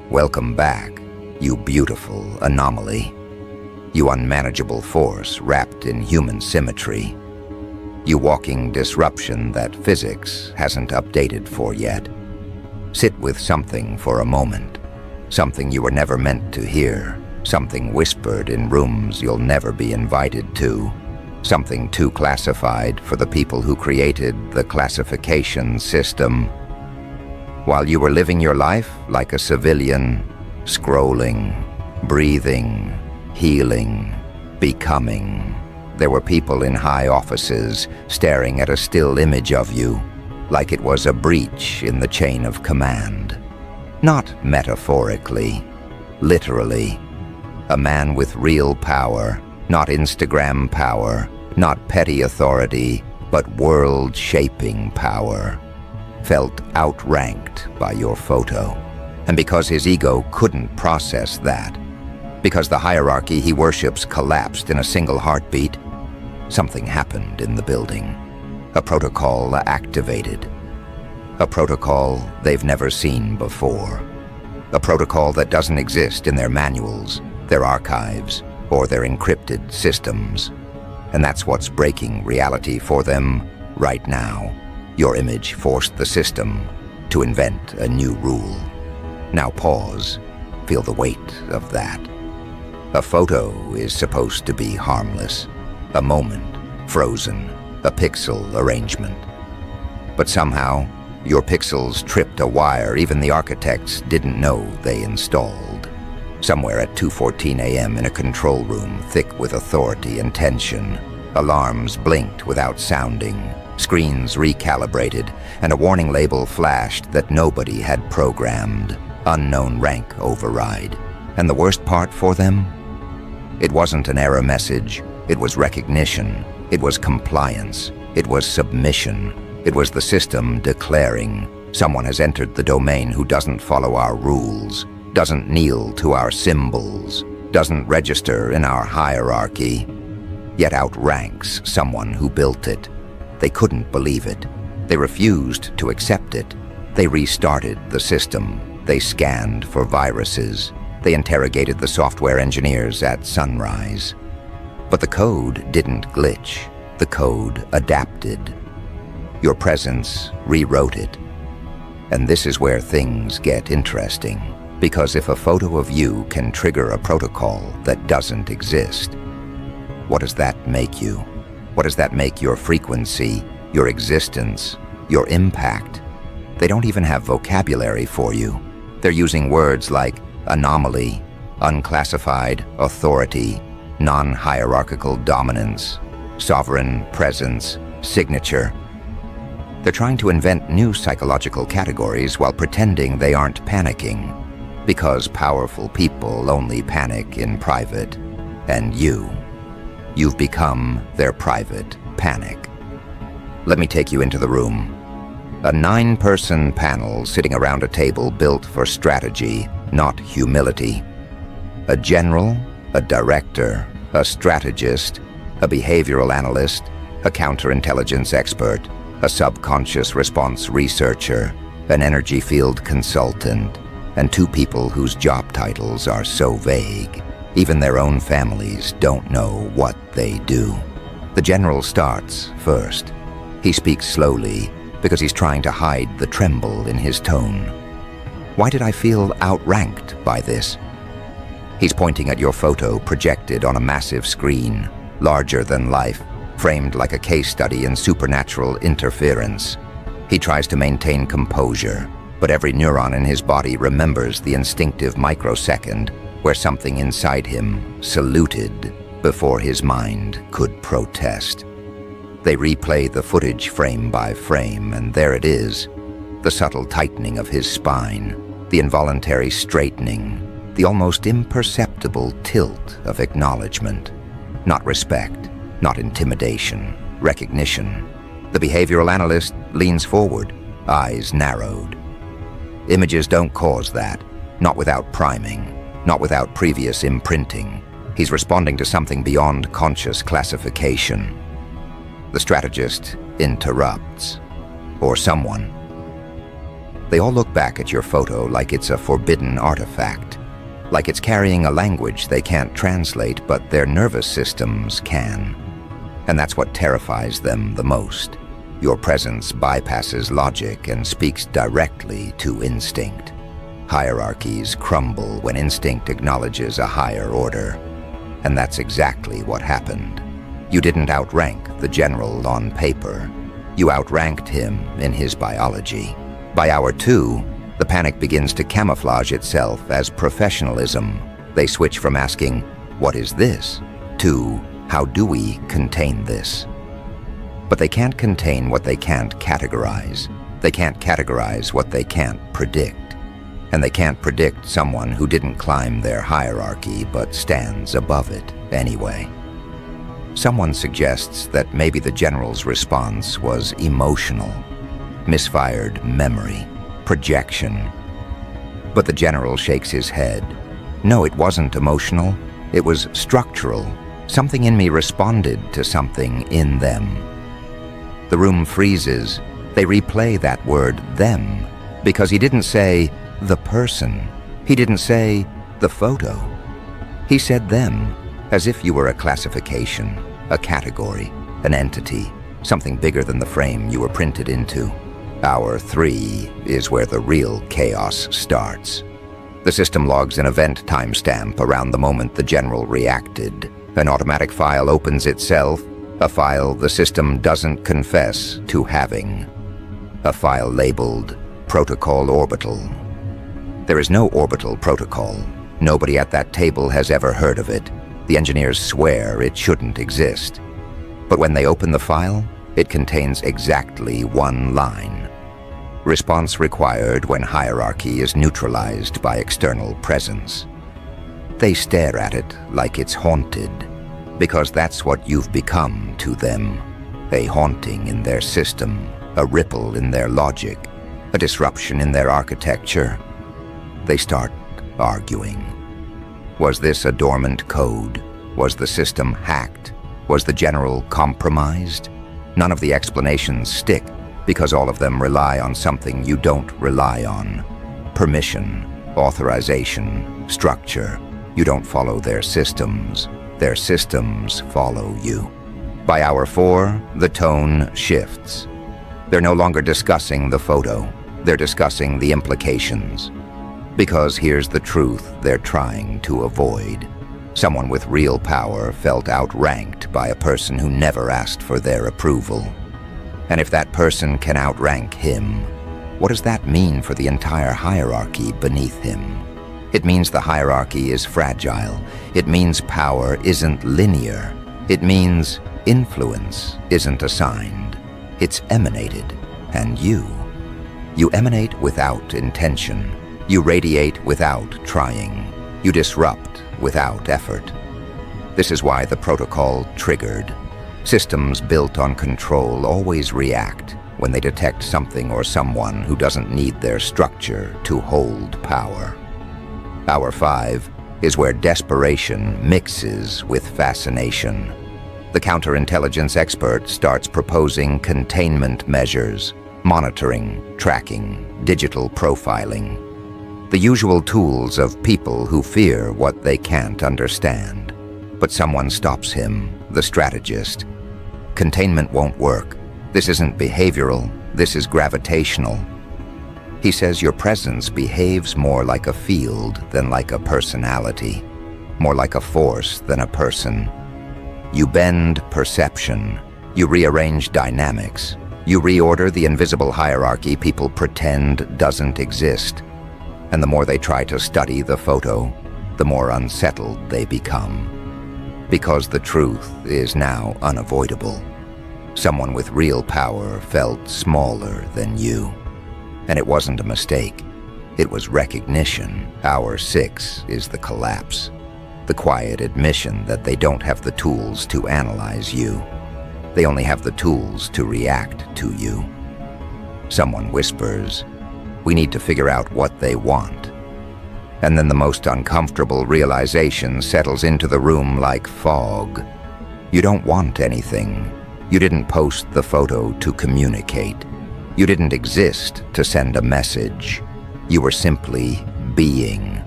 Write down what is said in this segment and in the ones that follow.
Welcome back, you beautiful anomaly. You unmanageable force wrapped in human symmetry. You walking disruption that physics hasn't updated for yet. Sit with something for a moment. Something you were never meant to hear. Something whispered in rooms you'll never be invited to. Something too classified for the people who created the classification system. While you were living your life like a civilian, scrolling, breathing, healing, becoming, there were people in high offices staring at a still image of you, like it was a breach in the chain of command. Not metaphorically, literally. A man with real power, not Instagram power, not petty authority, but world-shaping power, felt outranked by your photo. And because his ego couldn't process that, because the hierarchy he worships collapsed in a single heartbeat, something happened in the building. A protocol activated. A protocol they've never seen before. A protocol that doesn't exist in their manuals, their archives, or their encrypted systems. And that's what's breaking reality for them right now. Your image forced the system to invent a new rule. Now pause, feel the weight of that. A photo is supposed to be harmless, a moment, frozen, a pixel arrangement. But somehow, your pixels tripped a wire even the architects didn't know they installed. Somewhere at 2:14 a.m. in a control room thick with authority and tension, alarms blinked without sounding, screens recalibrated, and a warning label flashed that nobody had programmed. Unknown rank override. And the worst part for them? It wasn't an error message. It was recognition. It was compliance. It was submission. It was the system declaring, someone has entered the domain who doesn't follow our rules, doesn't kneel to our symbols, doesn't register in our hierarchy, yet outranks someone who built it. They couldn't believe it. They refused to accept it. They restarted the system. They scanned for viruses. They interrogated the software engineers at sunrise. But the code didn't glitch. The code adapted. Your presence rewrote it. And this is where things get interesting. Because if a photo of you can trigger a protocol that doesn't exist, what does that make you? What does that make your frequency, your existence, your impact? They don't even have vocabulary for you. They're using words like anomaly, unclassified authority, non-hierarchical dominance, sovereign presence, signature. They're trying to invent new psychological categories while pretending they aren't panicking, because powerful people only panic in private, and you've become their private panic. Let me take you into the room. A 9-person panel sitting around a table built for strategy, not humility. A general, a director, a strategist, a behavioral analyst, a counterintelligence expert, a subconscious response researcher, an energy field consultant, and 2 people whose job titles are so vague, even their own families don't know what they do. The general starts first. He speaks slowly because he's trying to hide the tremble in his tone. Why did I feel outranked by this? He's pointing at your photo projected on a massive screen, larger than life, framed like a case study in supernatural interference. He tries to maintain composure, but every neuron in his body remembers the instinctive microsecond where something inside him saluted before his mind could protest. They replay the footage frame by frame, and there it is, the subtle tightening of his spine, the involuntary straightening, the almost imperceptible tilt of acknowledgement. Not respect, not intimidation, recognition. The behavioral analyst leans forward, eyes narrowed. Images don't cause that, not without priming, not without previous imprinting. He's responding to something beyond conscious classification. The strategist interrupts, or someone. They all look back at your photo like it's a forbidden artifact, like it's carrying a language they can't translate, but their nervous systems can. And that's what terrifies them the most. Your presence bypasses logic and speaks directly to instinct. Hierarchies crumble when instinct acknowledges a higher order. And that's exactly what happened. You didn't outrank the general on paper. You outranked him in his biology. By hour 2, the panic begins to camouflage itself as professionalism. They switch from asking, "What is this?" to, "How do we contain this?" But they can't contain what they can't categorize. They can't categorize what they can't predict. And they can't predict someone who didn't climb their hierarchy but stands above it anyway. Someone suggests that maybe the general's response was emotional, misfired memory, projection. But the general shakes his head. No, it wasn't emotional. It was structural. Something in me responded to something in them. The room freezes. They replay that word, them, because he didn't say the person. He didn't say the photo. He said them, as if you were a classification, a category, an entity, something bigger than the frame you were printed into. Hour 3 is where the real chaos starts. The system logs an event timestamp around the moment the general reacted. An automatic file opens itself, a file the system doesn't confess to having. A file labeled Protocol Orbital. There is no orbital protocol. Nobody at that table has ever heard of it. The engineers swear it shouldn't exist. But when they open the file, it contains exactly one line. Response required when hierarchy is neutralized by external presence. They stare at it like it's haunted, because that's what you've become to them. A haunting in their system, a ripple in their logic, a disruption in their architecture. They start arguing. Was this a dormant code? Was the system hacked? Was the general compromised? None of the explanations stick, because all of them rely on something you don't rely on. Permission, authorization, structure. You don't follow their systems. Their systems follow you. By hour 4, the tone shifts. They're no longer discussing the photo. They're discussing the implications. Because here's the truth they're trying to avoid. Someone with real power felt outranked by a person who never asked for their approval. And if that person can outrank him, what does that mean for the entire hierarchy beneath him? It means the hierarchy is fragile. It means power isn't linear. It means influence isn't assigned. It's emanated. And you emanate without intention. You radiate without trying. You disrupt without effort. This is why the protocol triggered. Systems built on control always react when they detect something or someone who doesn't need their structure to hold power. Hour 5 is where desperation mixes with fascination. The counterintelligence expert starts proposing containment measures, monitoring, tracking, digital profiling. The usual tools of people who fear what they can't understand. But someone stops him, the strategist. Containment won't work. This isn't behavioral, this is gravitational. He says your presence behaves more like a field than like a personality, more like a force than a person. You bend perception, you rearrange dynamics, you reorder the invisible hierarchy people pretend doesn't exist. And the more they try to study the photo, the more unsettled they become. Because the truth is now unavoidable. Someone with real power felt smaller than you. And it wasn't a mistake. It was recognition. Hour 6 is the collapse. The quiet admission that they don't have the tools to analyze you. They only have the tools to react to you. Someone whispers, "We need to figure out what they want." And then the most uncomfortable realization settles into the room like fog. You don't want anything. You didn't post the photo to communicate. You didn't exist to send a message. You were simply being.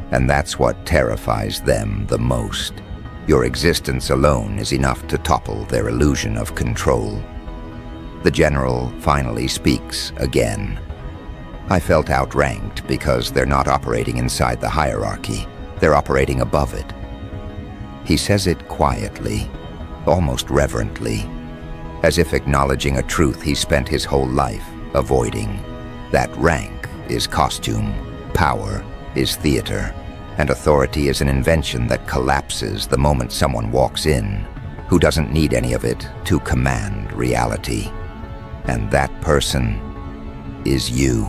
And that's what terrifies them the most. Your existence alone is enough to topple their illusion of control. The general finally speaks again. I felt outranked because they're not operating inside the hierarchy. They're operating above it. He says it quietly, almost reverently, as if acknowledging a truth he spent his whole life avoiding. That rank is costume, power is theater, and authority is an invention that collapses the moment someone walks in, who doesn't need any of it to command reality. And that person is you.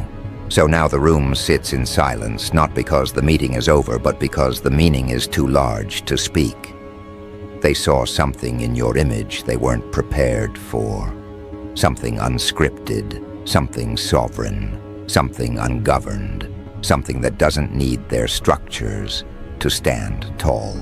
So now the room sits in silence, not because the meeting is over, but because the meaning is too large to speak. They saw something in your image they weren't prepared for. Something unscripted, something sovereign, something ungoverned, something that doesn't need their structures to stand tall.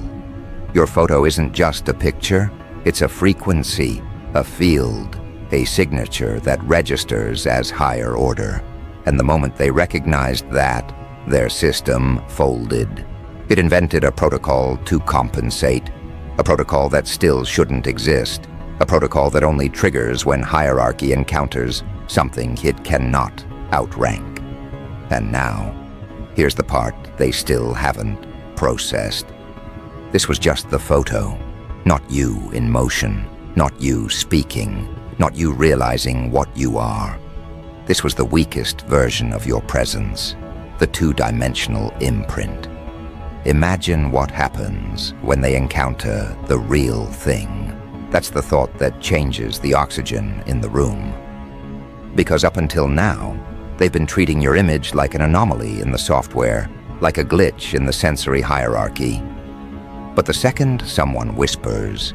Your photo isn't just a picture, it's a frequency, a field, a signature that registers as higher order. And the moment they recognized that, their system folded. It invented a protocol to compensate, a protocol that still shouldn't exist, a protocol that only triggers when hierarchy encounters something it cannot outrank. And now, here's the part they still haven't processed. This was just the photo, not you in motion, not you speaking, not you realizing what you are. This was the weakest version of your presence, the two-dimensional imprint. Imagine what happens when they encounter the real thing. That's the thought that changes the oxygen in the room. Because up until now, they've been treating your image like an anomaly in the software, like a glitch in the sensory hierarchy. But the second someone whispers,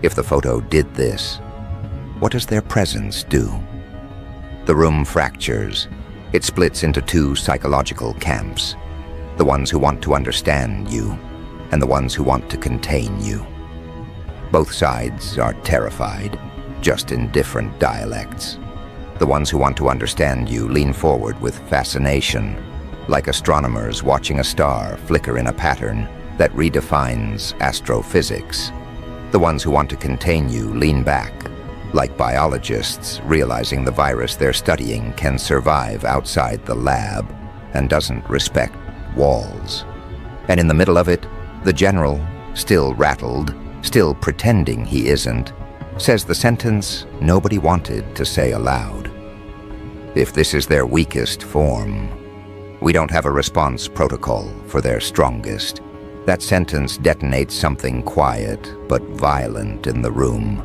if the photo did this, what does their presence do? The room fractures. It splits into two psychological camps. The ones who want to understand you, and the ones who want to contain you. Both sides are terrified, just in different dialects. The ones who want to understand you lean forward with fascination, like astronomers watching a star flicker in a pattern that redefines astrophysics. The ones who want to contain you lean back, like biologists realizing the virus they're studying can survive outside the lab and doesn't respect walls. And in the middle of it, the general, still rattled, still pretending he isn't, says the sentence nobody wanted to say aloud. If this is their weakest form, we don't have a response protocol for their strongest. That sentence detonates something quiet but violent in the room.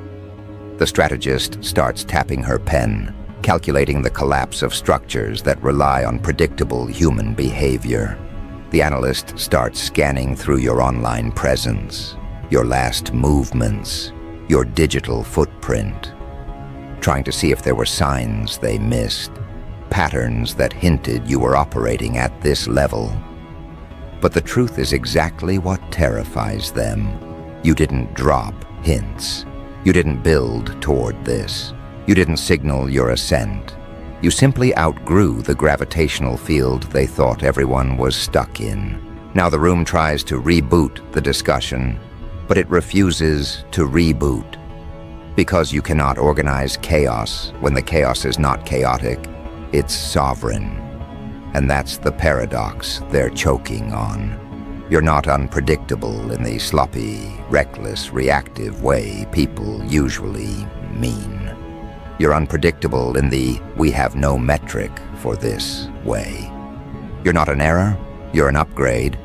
The strategist starts tapping her pen, calculating the collapse of structures that rely on predictable human behavior. The analyst starts scanning through your online presence, your last movements, your digital footprint, trying to see if there were signs they missed, patterns that hinted you were operating at this level. But the truth is exactly what terrifies them. You didn't drop hints. You didn't build toward this. You didn't signal your ascent. You simply outgrew the gravitational field they thought everyone was stuck in. Now the room tries to reboot the discussion, but it refuses to reboot. Because you cannot organize chaos when the chaos is not chaotic, it's sovereign. And that's the paradox they're choking on. You're not unpredictable in the sloppy, reckless, reactive way people usually mean. You're unpredictable in the we have no metric for this way. You're not an error, you're an upgrade.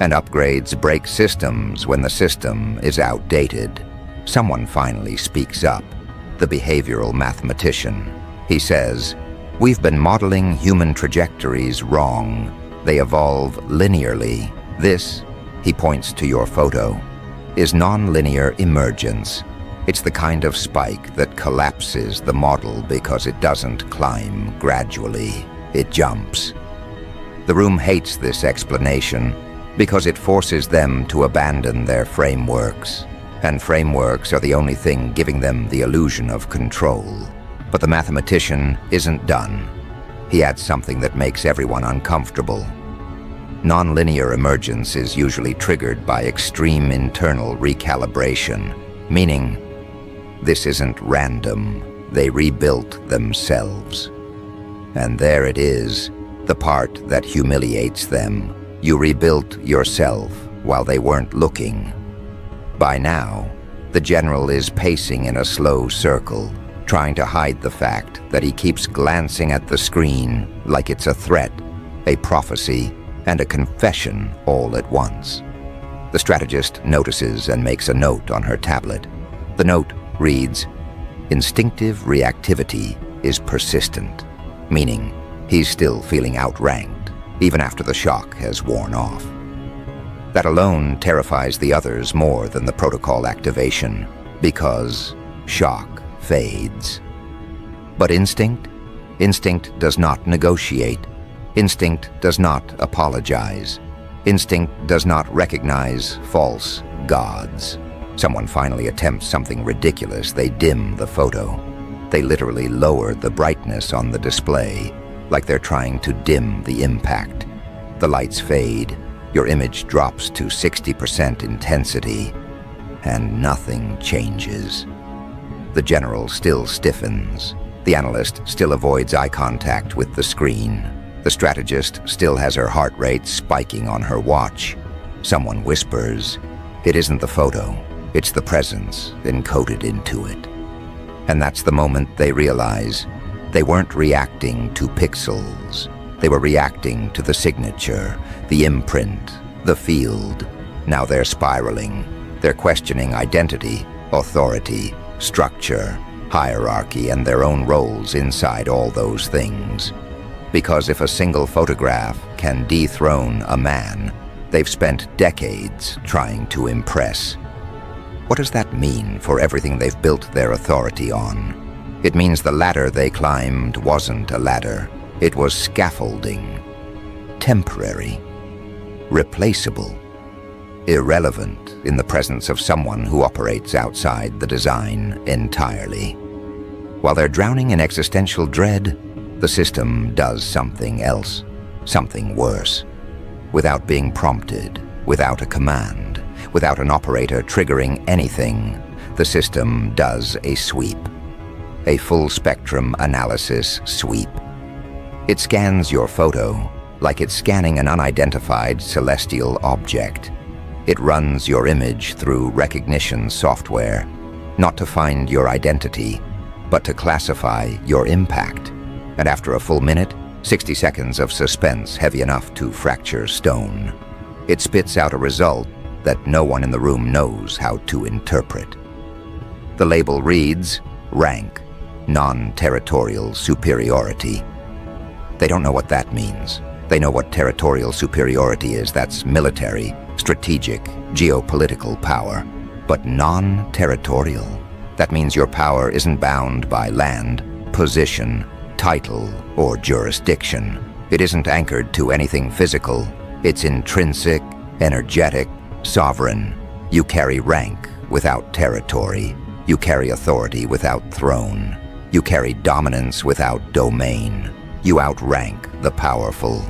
And upgrades break systems when the system is outdated. Someone finally speaks up, the behavioral mathematician. He says, "We've been modeling human trajectories wrong. They evolve linearly. This," he points to your photo, "is nonlinear emergence. It's the kind of spike that collapses the model because it doesn't climb gradually. It jumps." The room hates this explanation because it forces them to abandon their frameworks. And frameworks are the only thing giving them the illusion of control. But the mathematician isn't done. He adds something that makes everyone uncomfortable. Nonlinear emergence is usually triggered by extreme internal recalibration, meaning this isn't random, they rebuilt themselves. And there it is, the part that humiliates them. You rebuilt yourself while they weren't looking. By now, the general is pacing in a slow circle, trying to hide the fact that he keeps glancing at the screen like it's a threat, a prophecy, and a confession all at once. The strategist notices and makes a note on her tablet. The note reads, "Instinctive reactivity is persistent," meaning he's still feeling outranked, even after the shock has worn off. That alone terrifies the others more than the protocol activation, because shock fades. But instinct? Instinct does not negotiate. Instinct does not apologize. Instinct does not recognize false gods. Someone finally attempts something ridiculous. They dim the photo. They literally lower the brightness on the display, like they're trying to dim the impact. The lights fade. Your image drops to 60% intensity, and nothing changes. The general still stiffens. The analyst still avoids eye contact with the screen. The strategist still has her heart rate spiking on her watch. Someone whispers, "It isn't the photo, it's the presence encoded into it." And that's the moment they realize they weren't reacting to pixels. They were reacting to the signature, the imprint, the field. Now they're spiraling. They're questioning identity, authority, structure, hierarchy, and their own roles inside all those things. Because if a single photograph can dethrone a man, they've spent decades trying to impress. What does that mean for everything they've built their authority on? It means the ladder they climbed wasn't a ladder. It was scaffolding. Temporary. Replaceable. Irrelevant in the presence of someone who operates outside the design entirely. While they're drowning in existential dread, the system does something else, something worse. Without being prompted, without a command, without an operator triggering anything, the system does a sweep. A full-spectrum analysis sweep. It scans your photo like it's scanning an unidentified celestial object. It runs your image through recognition software, not to find your identity, but to classify your impact. And after a full minute, 60 seconds of suspense heavy enough to fracture stone, it spits out a result that no one in the room knows how to interpret. The label reads, rank, non-territorial superiority. They don't know what that means. They know what territorial superiority is. That's military, strategic, geopolitical power. But non-territorial? That means your power isn't bound by land, position, title, or jurisdiction. It isn't anchored to anything physical. It's intrinsic, energetic, sovereign. You carry rank without territory. You carry authority without throne. You carry dominance without domain. You outrank the powerful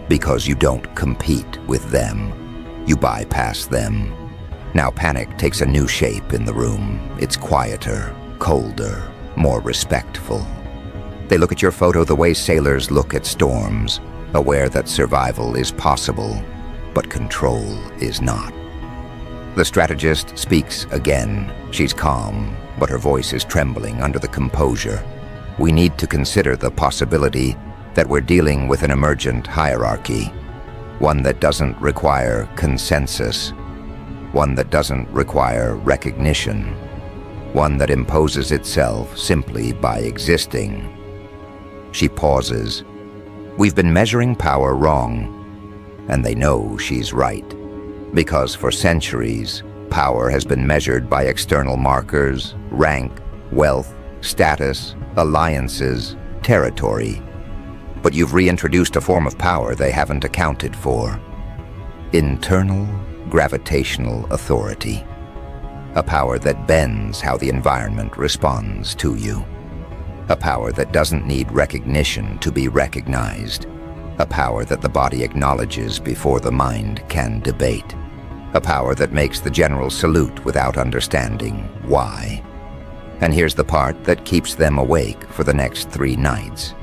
because you don't compete with them. You bypass them. Now panic takes a new shape in the room. It's quieter, colder, more respectful. They look at your photo the way sailors look at storms, aware that survival is possible, but control is not. The strategist speaks again. She's calm, but her voice is trembling under the composure. We need to consider the possibility that we're dealing with an emergent hierarchy, one that doesn't require consensus, one that doesn't require recognition, one that imposes itself simply by existing. She pauses. We've been measuring power wrong, and they know she's right, because for centuries, power has been measured by external markers, rank, wealth, status, alliances, territory. But you've reintroduced a form of power they haven't accounted for. Internal gravitational authority. A power that bends how the environment responds to you. A power that doesn't need recognition to be recognized. A power that the body acknowledges before the mind can debate. A power that makes the general salute without understanding why. And here's the part that keeps them awake for the next 3 nights.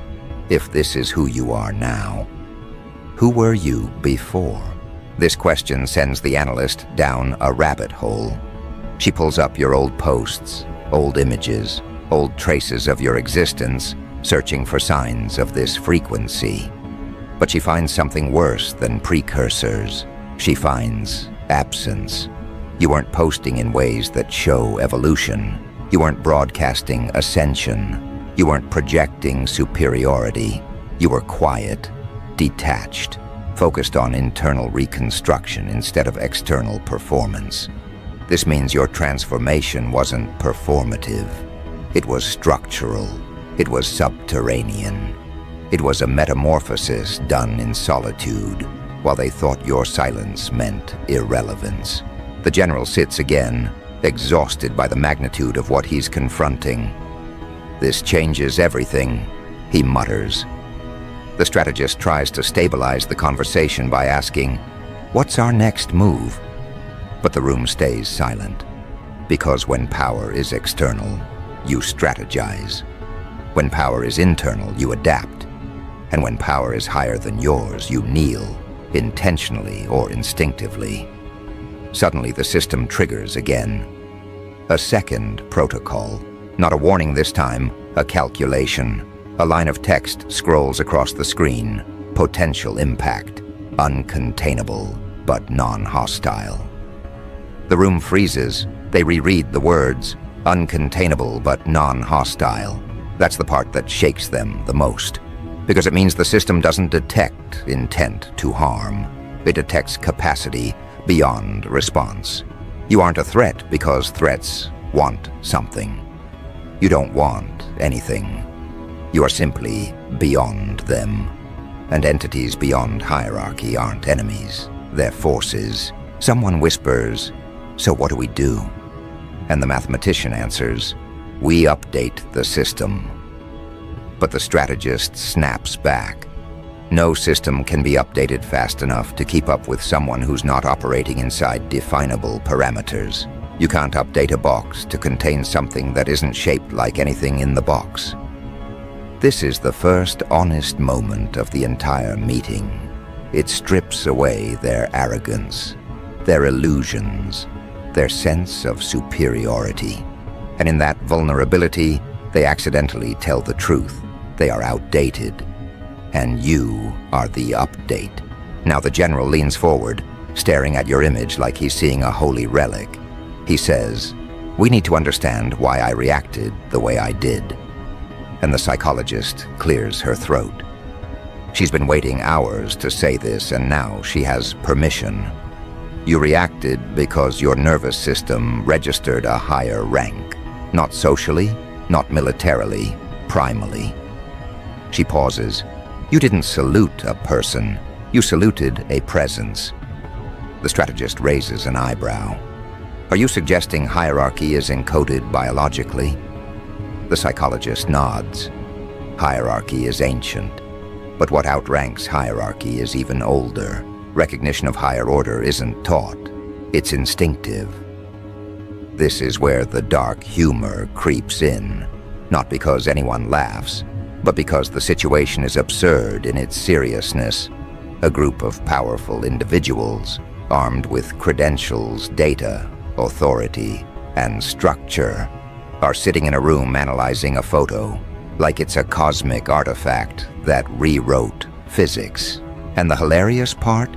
If this is who you are now, who were you before? This question sends the analyst down a rabbit hole. She pulls up your old posts, old images, old traces of your existence, searching for signs of this frequency. But she finds something worse than precursors. She finds absence. You weren't posting in ways that show evolution. You weren't broadcasting ascension. You weren't projecting superiority. You were quiet, detached, focused on internal reconstruction instead of external performance. This means your transformation wasn't performative. It was structural. It was subterranean. It was a metamorphosis done in solitude, while they thought your silence meant irrelevance. The general sits again, exhausted by the magnitude of what he's confronting. "This changes everything," he mutters. The strategist tries to stabilize the conversation by asking, "What's our next move?" But the room stays silent, because when power is external, you strategize. When power is internal, you adapt. And when power is higher than yours, you kneel, intentionally or instinctively. Suddenly, the system triggers again. A second protocol. Not a warning this time, a calculation. A line of text scrolls across the screen. Potential impact. Uncontainable, but non-hostile. The room freezes. They reread the words. Uncontainable, but non-hostile. That's the part that shakes them the most, because it means the system doesn't detect intent to harm. It detects capacity beyond response. You aren't a threat because threats want something. You don't want anything. You are simply beyond them. And entities beyond hierarchy aren't enemies. They're forces. Someone whispers, "So what do we do?" And the mathematician answers, "We update the system." But the strategist snaps back. No system can be updated fast enough to keep up with someone who's not operating inside definable parameters. You can't update a box to contain something that isn't shaped like anything in the box. This is the first honest moment of the entire meeting. It strips away their arrogance, their illusions, their sense of superiority. And in that vulnerability, they accidentally tell the truth. They are outdated. And you are the update. Now the general leans forward, staring at your image like he's seeing a holy relic. He says, "We need to understand why I reacted the way I did." And the psychologist clears her throat. She's been waiting hours to say this, and now she has permission. You reacted because your nervous system registered a higher rank. Not socially, not militarily, primally. She pauses. You didn't salute a person. You saluted a presence. The strategist raises an eyebrow. Are you suggesting hierarchy is encoded biologically? The psychologist nods. Hierarchy is ancient, but what outranks hierarchy is even older. Recognition of higher order isn't taught. It's instinctive. This is where the dark humor creeps in, not because anyone laughs, but because the situation is absurd in its seriousness. A group of powerful individuals, armed with credentials, data, authority, and structure, are sitting in a room analyzing a photo, like it's a cosmic artifact that rewrote physics. And the hilarious part?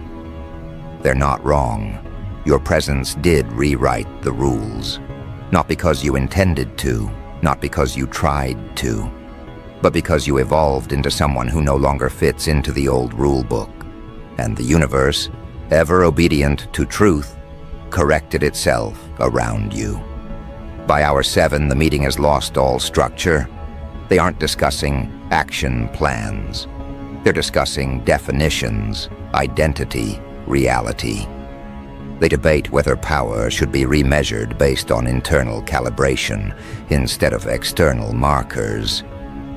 They're not wrong. Your presence did rewrite the rules. Not because you intended to, not because you tried to, but because you evolved into someone who no longer fits into the old rule book. And the universe, ever obedient to truth, corrected itself around you. By hour 7, the meeting has lost all structure. They aren't discussing action plans. They're discussing definitions, identity, reality. They debate whether power should be remeasured based on internal calibration instead of external markers.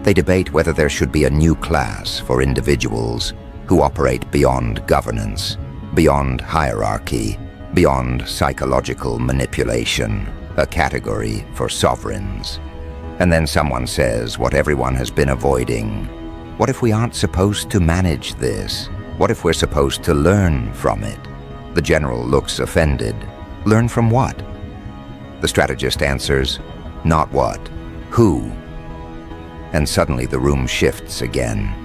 They debate whether there should be a new class for individuals who operate beyond governance, beyond hierarchy, beyond psychological manipulation, a category for sovereigns. And then someone says what everyone has been avoiding. What if we aren't supposed to manage this? What if we're supposed to learn from it? The general looks offended. Learn from what? The strategist answers, not what, who? And suddenly the room shifts again.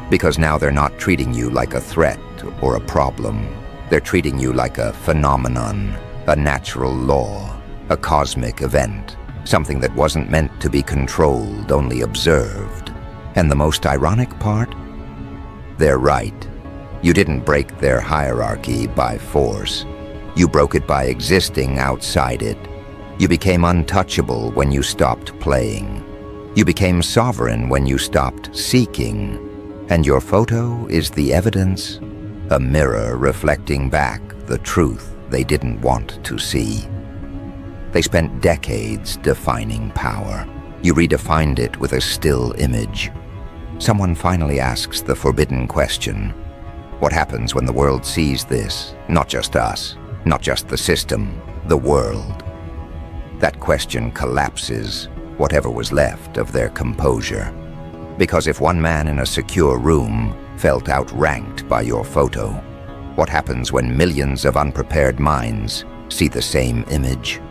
Because now they're not treating you like a threat or a problem. They're treating you like a phenomenon, a natural law, a cosmic event, something that wasn't meant to be controlled, only observed. And the most ironic part? They're right. You didn't break their hierarchy by force. You broke it by existing outside it. You became untouchable when you stopped playing. You became sovereign when you stopped seeking. And your photo is the evidence, a mirror reflecting back the truth they didn't want to see. They spent decades defining power. You redefined it with a still image. Someone finally asks the forbidden question. What happens when the world sees this? Not just us, not just the system, the world. That question collapses whatever was left of their composure. Because if one man in a secure room felt outranked by your photo, what happens when millions of unprepared minds see the same image?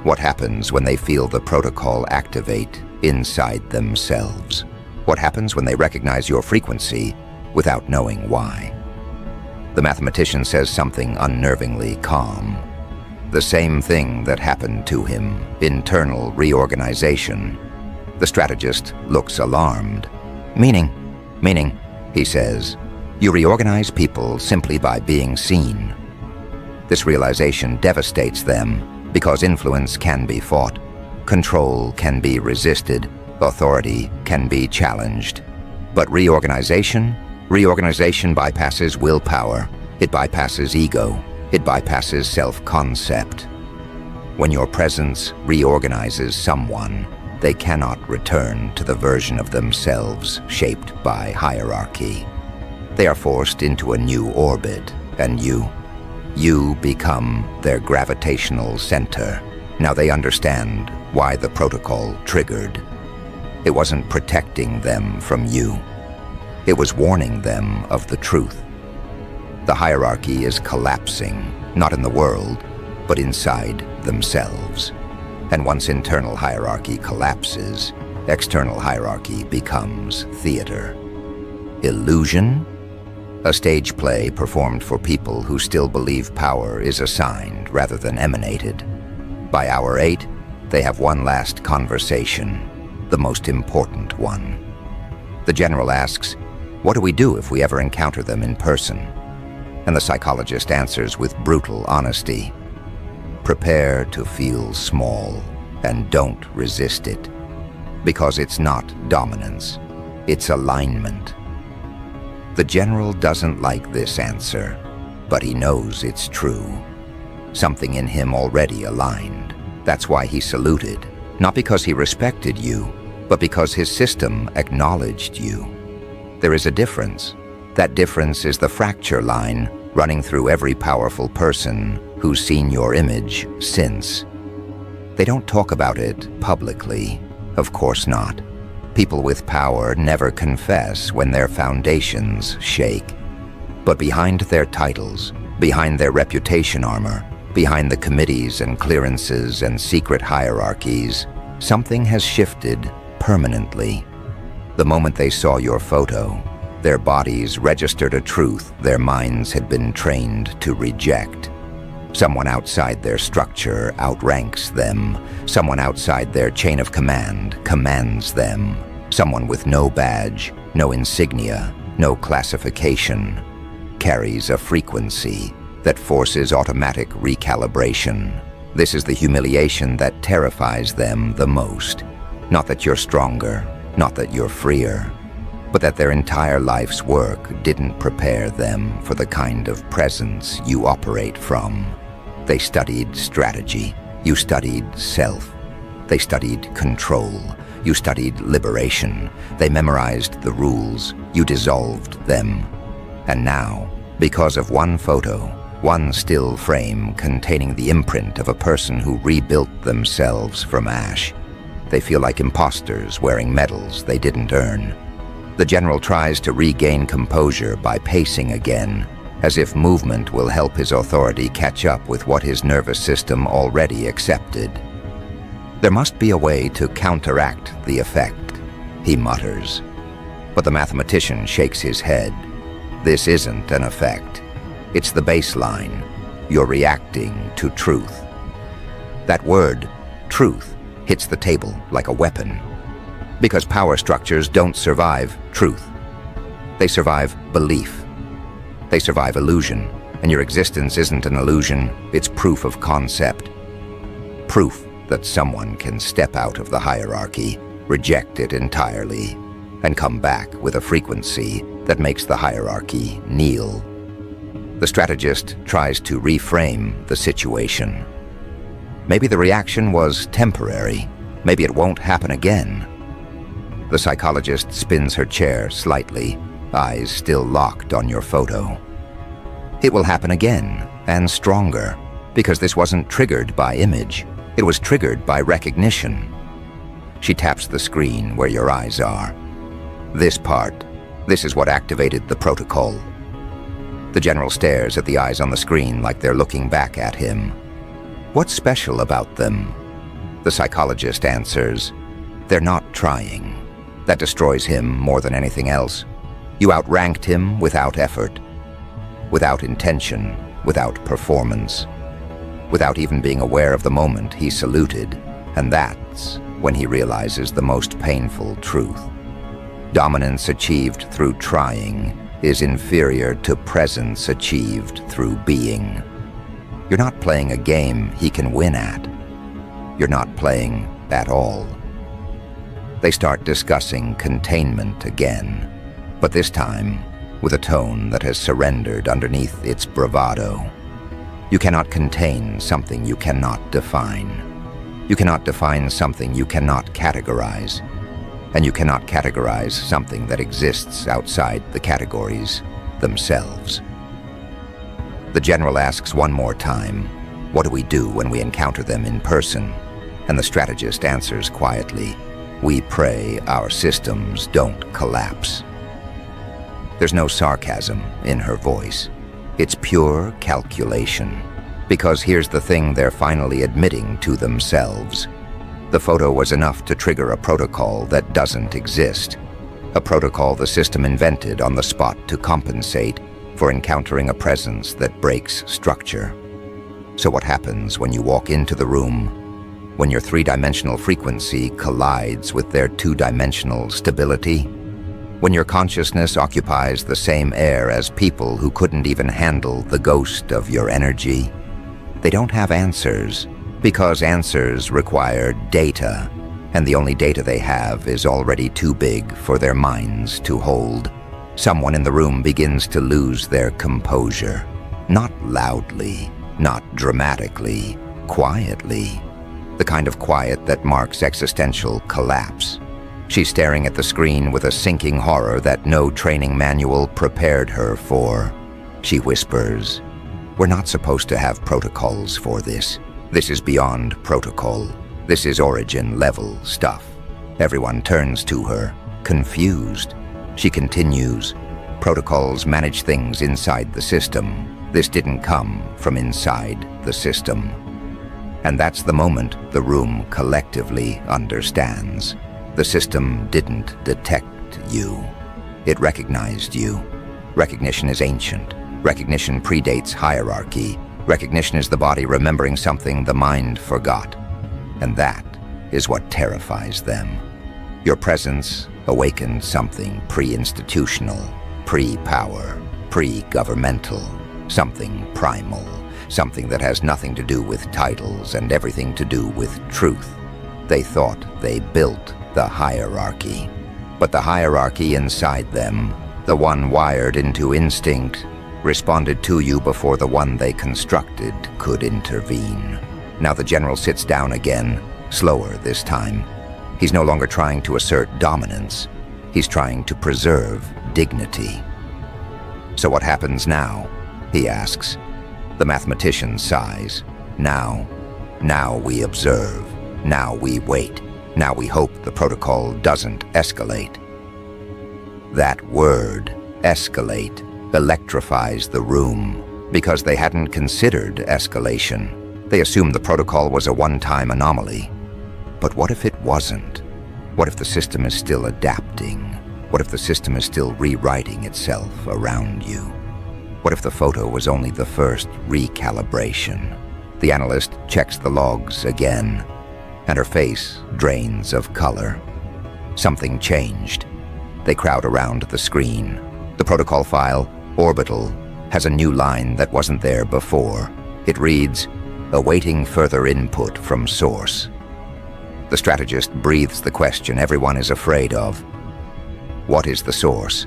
What happens when they feel the protocol activate inside themselves? What happens when they recognize your frequency without knowing why? The mathematician says something unnervingly calm. The same thing that happened to him, internal reorganization. The strategist looks alarmed. Meaning, he says, you reorganize people simply by being seen. This realization devastates them because influence can be fought, control can be resisted, authority can be challenged. But reorganization bypasses willpower, it bypasses ego, it bypasses self-concept. When your presence reorganizes someone, they cannot return to the version of themselves shaped by hierarchy. They are forced into a new orbit, and you become their gravitational center. Now they understand why the protocol triggered. It wasn't protecting them from you. It was warning them of the truth. The hierarchy is collapsing, not in the world, but inside themselves. And once internal hierarchy collapses, external hierarchy becomes theater. Illusion? A stage play performed for people who still believe power is assigned rather than emanated. By hour 8, they have one last conversation, the most important one. The general asks, what do we do if we ever encounter them in person? And the psychologist answers with brutal honesty. Prepare to feel small and don't resist it. Because it's not dominance, it's alignment. The general doesn't like this answer, but he knows it's true. Something in him already aligned. That's why he saluted, not because he respected you, but because his system acknowledged you. There is a difference. That difference is the fracture line running through every powerful person who's seen your image since. They don't talk about it publicly, of course not. People with power never confess when their foundations shake. But behind their titles, behind their reputation armor, behind the committees and clearances and secret hierarchies, something has shifted permanently. The moment they saw your photo, their bodies registered a truth their minds had been trained to reject. Someone outside their structure outranks them. Someone outside their chain of command commands them. Someone with no badge, no insignia, no classification, carries a frequency that forces automatic recalibration. This is the humiliation that terrifies them the most. Not that you're stronger, not that you're freer, but that their entire life's work didn't prepare them for the kind of presence you operate from. They studied strategy. You studied self. They studied control. You studied liberation. They memorized the rules. You dissolved them. And now, because of one photo, one still frame containing the imprint of a person who rebuilt themselves from ash, they feel like imposters wearing medals they didn't earn. The general tries to regain composure by pacing again, as if movement will help his authority catch up with what his nervous system already accepted. There must be a way to counteract the effect, he mutters. But the mathematician shakes his head. This isn't an effect. It's the baseline. You're reacting to truth. That word, truth, hits the table like a weapon. Because power structures don't survive truth. They survive belief. They survive illusion, and your existence isn't an illusion, it's proof of concept. Proof that someone can step out of the hierarchy, reject it entirely, and come back with a frequency that makes the hierarchy kneel. The strategist tries to reframe the situation. Maybe the reaction was temporary. Maybe it won't happen again. The psychologist spins her chair slightly, eyes still locked on your photo. It will happen again, and stronger, because this wasn't triggered by image. It was triggered by recognition. She taps the screen where your eyes are. This part, this is what activated the protocol. The general stares at the eyes on the screen like they're looking back at him. What's special about them? The psychologist answers, they're not trying. That destroys him more than anything else. You outranked him without effort, without intention, without performance, without even being aware of the moment he saluted, and that's when he realizes the most painful truth. Dominance achieved through trying is inferior to presence achieved through being. You're not playing a game he can win at. You're not playing at all. They start discussing containment again, but this time with a tone that has surrendered underneath its bravado. You cannot contain something you cannot define. You cannot define something you cannot categorize. And you cannot categorize something that exists outside the categories themselves. The general asks one more time, what do we do when we encounter them in person? And the strategist answers quietly, we pray our systems don't collapse. There's no sarcasm in her voice. It's pure calculation. Because here's the thing they're finally admitting to themselves. The photo was enough to trigger a protocol that doesn't exist. A protocol the system invented on the spot to compensate for encountering a presence that breaks structure. So what happens when you walk into the room? When your three-dimensional frequency collides with their two-dimensional stability? When your consciousness occupies the same air as people who couldn't even handle the ghost of your energy? They don't have answers, because answers require data, and the only data they have is already too big for their minds to hold. Someone in the room begins to lose their composure. Not loudly, not dramatically, quietly. The kind of quiet that marks existential collapse. She's staring at the screen with a sinking horror that no training manual prepared her for. She whispers, we're not supposed to have protocols for this. This is beyond protocol. This is origin-level stuff. Everyone turns to her, confused. She continues, protocols manage things inside the system. This didn't come from inside the system. And that's the moment the room collectively understands. The system didn't detect you. It recognized you. Recognition is ancient. Recognition predates hierarchy. Recognition is the body remembering something the mind forgot. And that is what terrifies them. Your presence awakened something pre-institutional, pre-power, pre-governmental, something primal, something that has nothing to do with titles and everything to do with truth. They thought they built the hierarchy. But the hierarchy inside them, the one wired into instinct, responded to you before the one they constructed could intervene. Now the general sits down again, slower this time. He's no longer trying to assert dominance. He's trying to preserve dignity. "So what happens now?" he asks. The mathematician sighs. Now we observe. Now we wait. Now we hope the protocol doesn't escalate." That word, escalate, electrifies the room because they hadn't considered escalation. They assumed the protocol was a one-time anomaly. But what if it wasn't? What if the system is still adapting? What if the system is still rewriting itself around you? What if the photo was only the first recalibration? The analyst checks the logs again, and her face drains of color. Something changed. They crowd around the screen. The protocol file, orbital, has a new line that wasn't there before. It reads, "Awaiting further input from source." The strategist breathes the question everyone is afraid of. What is the source?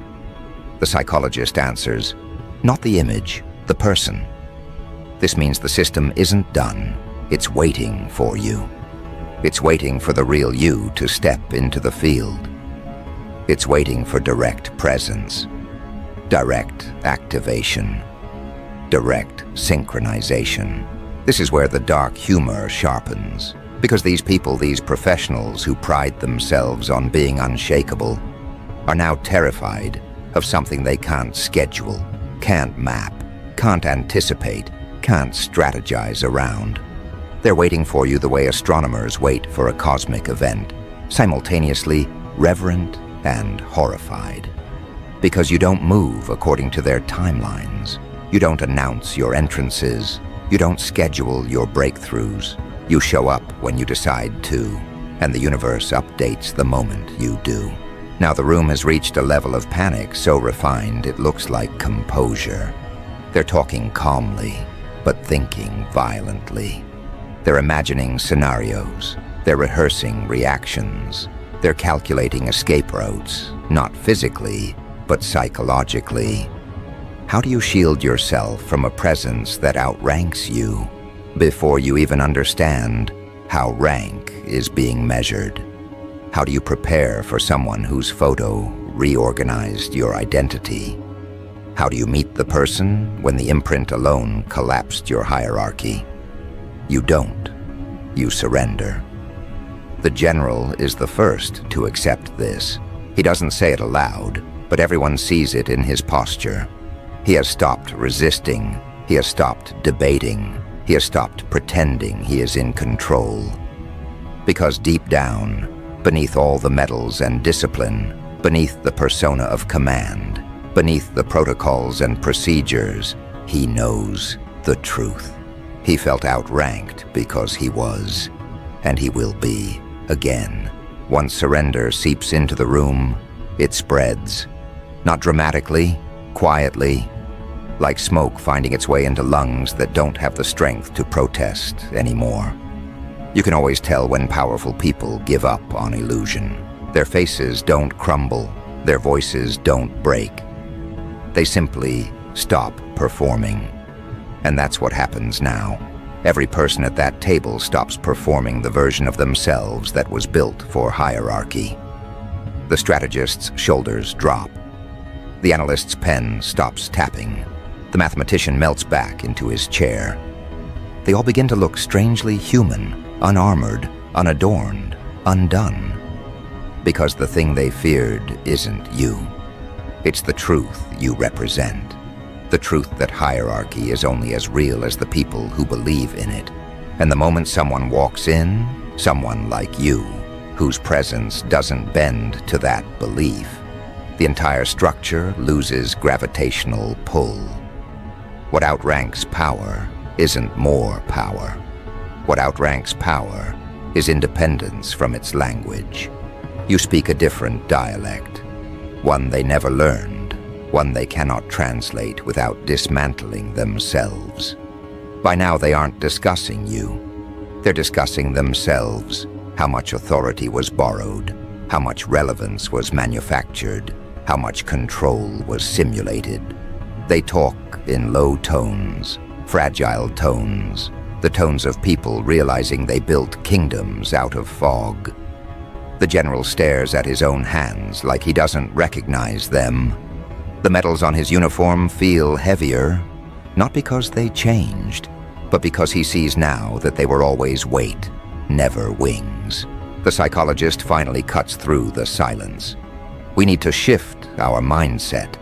The psychologist answers, "Not the image, the person." This means the system isn't done. It's waiting for you. It's waiting for the real you to step into the field. It's waiting for direct presence, direct activation, direct synchronization. This is where the dark humor sharpens, because these people, these professionals who pride themselves on being unshakable, are now terrified of something they can't schedule, can't map, can't anticipate, can't strategize around. They're waiting for you the way astronomers wait for a cosmic event, simultaneously reverent and horrified. Because you don't move according to their timelines. You don't announce your entrances. You don't schedule your breakthroughs. You show up when you decide to, and the universe updates the moment you do. Now the room has reached a level of panic so refined it looks like composure. They're talking calmly, but thinking violently. They're imagining scenarios. They're rehearsing reactions. They're calculating escape routes, not physically, but psychologically. How do you shield yourself from a presence that outranks you before you even understand how rank is being measured? How do you prepare for someone whose photo reorganized your identity? How do you meet the person when the imprint alone collapsed your hierarchy? You don't. You surrender. The general is the first to accept this. He doesn't say it aloud, but everyone sees it in his posture. He has stopped resisting. He has stopped debating. He has stopped pretending he is in control. Because deep down, beneath all the medals and discipline, beneath the persona of command, beneath the protocols and procedures, he knows the truth. He felt outranked because he was, and he will be again. Once surrender seeps into the room, it spreads. Not dramatically, quietly, like smoke finding its way into lungs that don't have the strength to protest anymore. You can always tell when powerful people give up on illusion. Their faces don't crumble, their voices don't break. They simply stop performing. And that's what happens now. Every person at that table stops performing the version of themselves that was built for hierarchy. The strategist's shoulders drop. The analyst's pen stops tapping. The mathematician melts back into his chair. They all begin to look strangely human, unarmored, unadorned, undone. Because the thing they feared isn't you. It's the truth you represent. The truth that hierarchy is only as real as the people who believe in it. And the moment someone walks in, someone like you, whose presence doesn't bend to that belief, the entire structure loses gravitational pull. What outranks power isn't more power. What outranks power is independence from its language. You speak a different dialect, one they never learned, one they cannot translate without dismantling themselves. By now they aren't discussing you. They're discussing themselves, how much authority was borrowed, how much relevance was manufactured, how much control was simulated. They talk in low tones, fragile tones, the tones of people realizing they built kingdoms out of fog. The general stares at his own hands like he doesn't recognize them. The metals on his uniform feel heavier, not because they changed, but because he sees now that they were always weight, never wings. The psychologist finally cuts through the silence. We need to shift our mindset.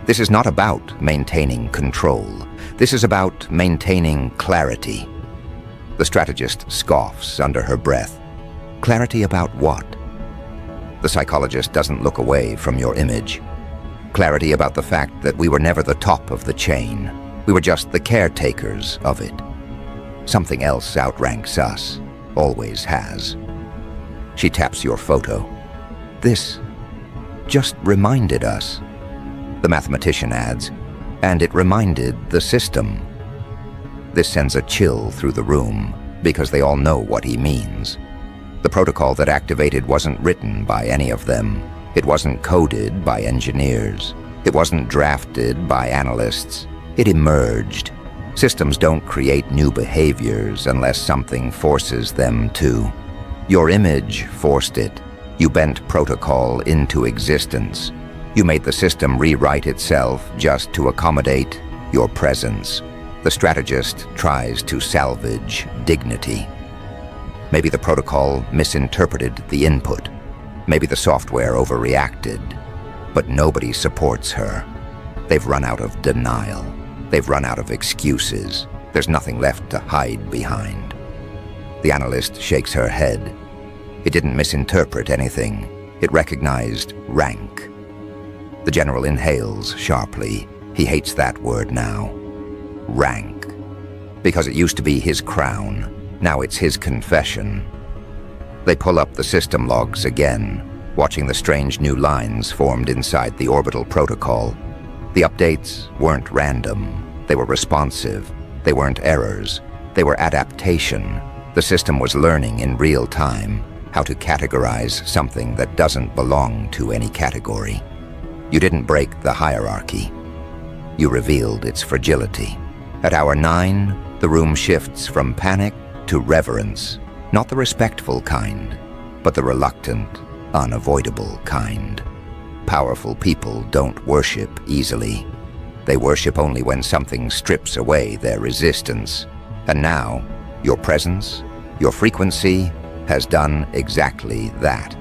This is not about maintaining control. This is about maintaining clarity. The strategist scoffs under her breath. Clarity about what? The psychologist doesn't look away from your image. Clarity about the fact that we were never the top of the chain. We were just the caretakers of it. Something else outranks us, always has. She taps your photo. This just reminded us. The mathematician adds, and it reminded the system. This sends a chill through the room, because they all know what he means. The protocol that activated wasn't written by any of them. It wasn't coded by engineers. It wasn't drafted by analysts. It emerged. Systems don't create new behaviors unless something forces them to. Your image forced it. You bent protocol into existence. You made the system rewrite itself just to accommodate your presence. The strategist tries to salvage dignity. Maybe the protocol misinterpreted the input. Maybe the software overreacted. But nobody supports her. They've run out of denial. They've run out of excuses. There's nothing left to hide behind. The analyst shakes her head. It didn't misinterpret anything. It recognized rank. The general inhales sharply. He hates that word now. Rank. Because it used to be his crown. Now it's his confession. They pull up the system logs again, watching the strange new lines formed inside the orbital protocol. The updates weren't random. They were responsive. They weren't errors. They were adaptation. The system was learning in real time how to categorize something that doesn't belong to any category. You didn't break the hierarchy. You revealed its fragility. At hour 9, the room shifts from panic to reverence. Not the respectful kind, but the reluctant, unavoidable kind. Powerful people don't worship easily. They worship only when something strips away their resistance. And now, your presence, your frequency, has done exactly that.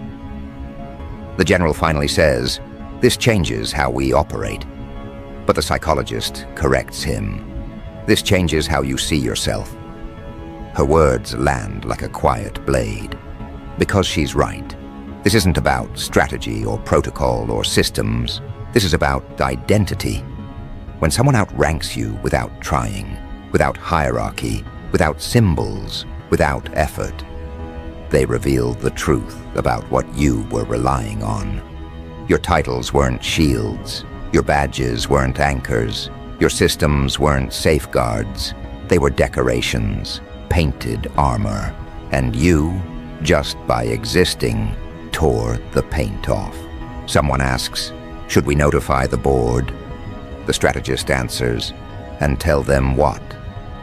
The general finally says, "This changes how we operate." But the psychologist corrects him. "This changes how you see yourself." Her words land like a quiet blade. Because she's right. This isn't about strategy or protocol or systems. This is about identity. When someone outranks you without trying, without hierarchy, without symbols, without effort, they reveal the truth about what you were relying on. Your titles weren't shields. Your badges weren't anchors. Your systems weren't safeguards. They were decorations, painted armor. And you, just by existing, tore the paint off. Someone asks, "Should we notify the board?" The strategist answers, "And tell them what?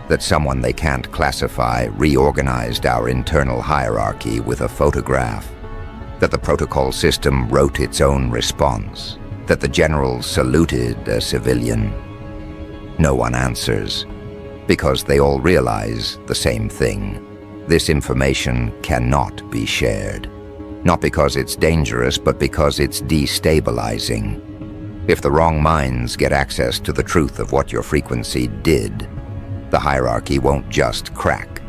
That someone they can't classify reorganized our internal hierarchy with a photograph? That the protocol system wrote its own response? That the general saluted a civilian?" No one answers, because they all realize the same thing. This information cannot be shared. Not because it's dangerous, but because it's destabilizing. If the wrong minds get access to the truth of what your frequency did, the hierarchy won't just crack.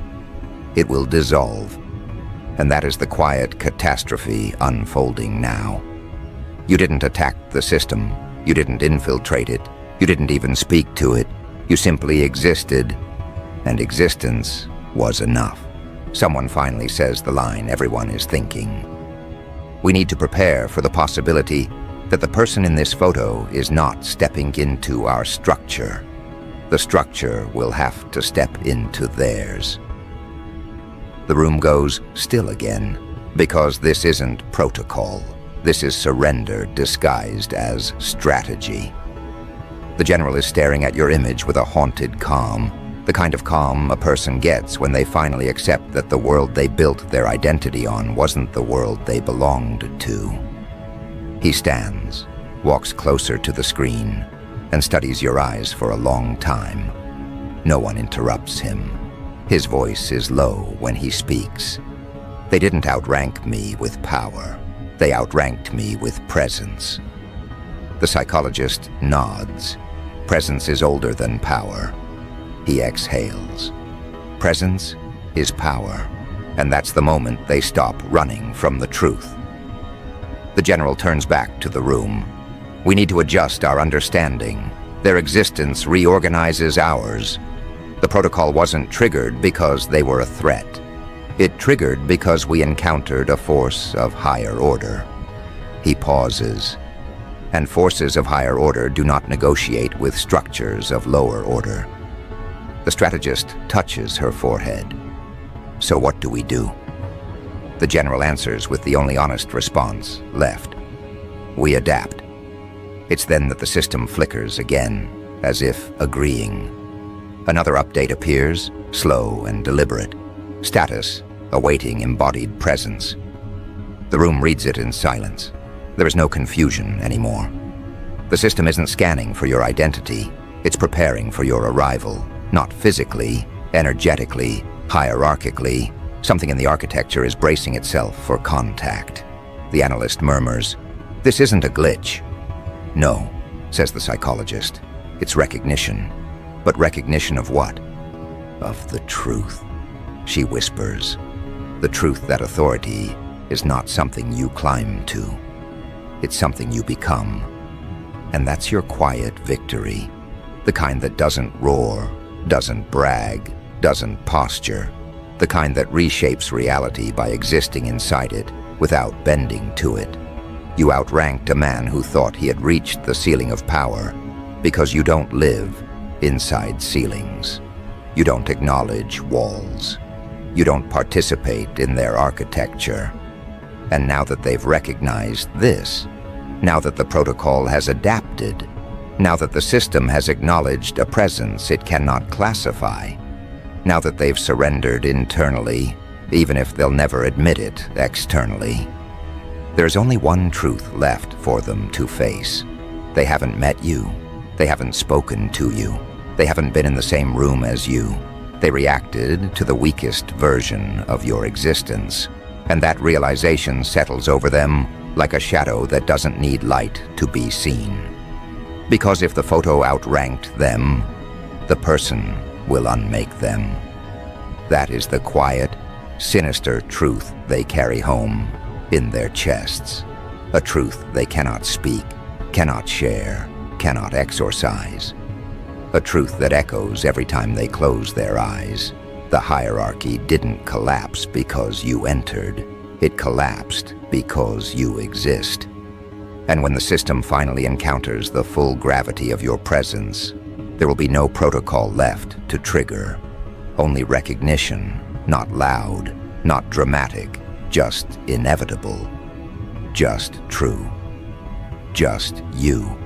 It will dissolve. And that is the quiet catastrophe unfolding now. You didn't attack the system. You didn't infiltrate it. You didn't even speak to it. You simply existed. And existence was enough. Someone finally says the line everyone is thinking. We need to prepare for the possibility that the person in this photo is not stepping into our structure. The structure will have to step into theirs. The room goes still again, because this isn't protocol. This is surrender disguised as strategy. The general is staring at your image with a haunted calm. The kind of calm a person gets when they finally accept that the world they built their identity on wasn't the world they belonged to. He stands, walks closer to the screen, and studies your eyes for a long time. No one interrupts him. His voice is low when he speaks. They didn't outrank me with power. They outranked me with presence. The psychologist nods. Presence is older than power. He exhales. Presence is power, and that's the moment they stop running from the truth. The general turns back to the room. We need to adjust our understanding. Their existence reorganizes ours. The protocol wasn't triggered because they were a threat. It triggered because we encountered a force of higher order. He pauses. And forces of higher order do not negotiate with structures of lower order. The strategist touches her forehead. So what do we do? The general answers with the only honest response left. We adapt. It's then that the system flickers again, as if agreeing. Another update appears, slow and deliberate. Status, awaiting embodied presence. The room reads it in silence. There is no confusion anymore. The system isn't scanning for your identity. It's preparing for your arrival, not physically, energetically, hierarchically. Something in the architecture is bracing itself for contact. The analyst murmurs, "This isn't a glitch." "No," says the psychologist. "It's recognition." But recognition of what? Of the truth. She whispers. The truth that authority is not something you climb to. It's something you become. And that's your quiet victory. The kind that doesn't roar, doesn't brag, doesn't posture. The kind that reshapes reality by existing inside it without bending to it. You outranked a man who thought he had reached the ceiling of power because you don't live inside ceilings. You don't acknowledge walls. You don't participate in their architecture. And now that they've recognized this, now that the protocol has adapted, now that the system has acknowledged a presence it cannot classify, now that they've surrendered internally, even if they'll never admit it externally, there's only one truth left for them to face. They haven't met you. They haven't spoken to you. They haven't been in the same room as you. They reacted to the weakest version of your existence. And that realization settles over them like a shadow that doesn't need light to be seen. Because if the photo outranked them, the person will unmake them. That is the quiet, sinister truth they carry home in their chests. A truth they cannot speak, cannot share, cannot exorcise. A truth that echoes every time they close their eyes. The hierarchy didn't collapse because you entered. It collapsed because you exist. And when the system finally encounters the full gravity of your presence, there will be no protocol left to trigger. Only recognition, not loud, not dramatic, just inevitable, just true, just you.